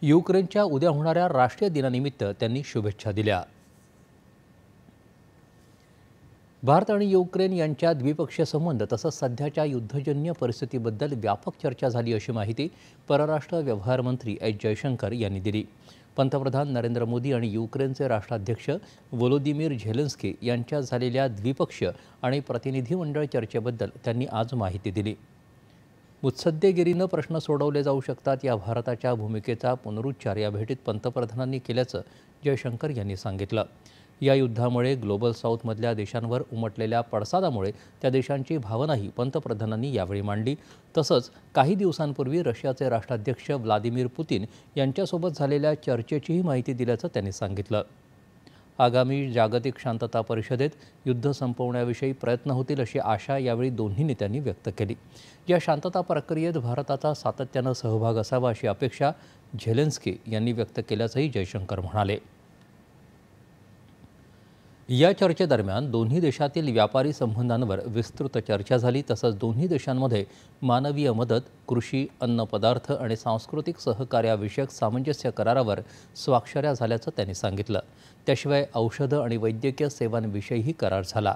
युक्रेनच्या उद्या होणाऱ्या राष्ट्रीय दिनानिमित्त त्यांनी शुभेच्छा दिल्या। भारत आणि युक्रेन यांच्या द्विपक्षीय संबंध तसंच सध्याच्या युद्धजन्य परिस्थितीबद्दल व्यापक चर्चा झाली अशी माहिती परराष्ट्र व्यवहार मंत्री एस जयशंकर यांनी दिली। पंतप्रधान नरेंद्र मोदी आणि युक्रेनचे राष्ट्राध्यक्ष व्लोदिमीर झेलेन्स्की यांच्यात झालेल्या द्विपक्षीय आणि प्रतिनिधिमंडळ चर्चेबद्दल त्यांनी आज माहिती दिली। मुत्सद्देगिरीनं प्रश्न सोडवले जाऊ शकतात या भारताच्या भूमिकेचा पुनरुच्चार या भेटीत पंतप्रधानांनी केल्याचं जयशंकर यांनी सांगितलं। या युद्धामुळे ग्लोबल साऊथमधल्या देशांवर उमटलेल्या पडसादामुळे त्या देशांची भावनाही पंतप्रधानांनी यावेळी मांडली। तसंच काही दिवसांपूर्वी रशियाचे राष्ट्राध्यक्ष व्लादिमीर पुतिन यांच्यासोबत झालेल्या चर्चेचीही माहिती दिल्याचं त्यांनी सांगितलं। आगामी जागतिक शांतता परिषदेत युद्ध संपवण्याविषयी प्रयत्न होतील अशी आशा यावेळी दोन्ही नेत्यांनी व्यक्त केली। या शांतता प्रक्रियेत भारताचा सातत्यानं सहभाग असावा अशी अपेक्षा झेलेन्स्की यांनी व्यक्त केल्याचंही जयशंकर म्हणाले। या चर्चेदरम्यान दोन्ही देशातील व्यापारी संबंधांवर विस्तृत चर्चा झाली। तसंच दोन्ही देशांमध्ये मानवीय मदत, कृषी, अन्नपदार्थ आणि सांस्कृतिक सहकार्याविषयक सामंजस्य करारावर स्वाक्षऱ्या झाल्याचं त्यांनी सांगितलं। त्याशिवाय औषधं आणि वैद्यकीय सेवांविषयीही करार झाला।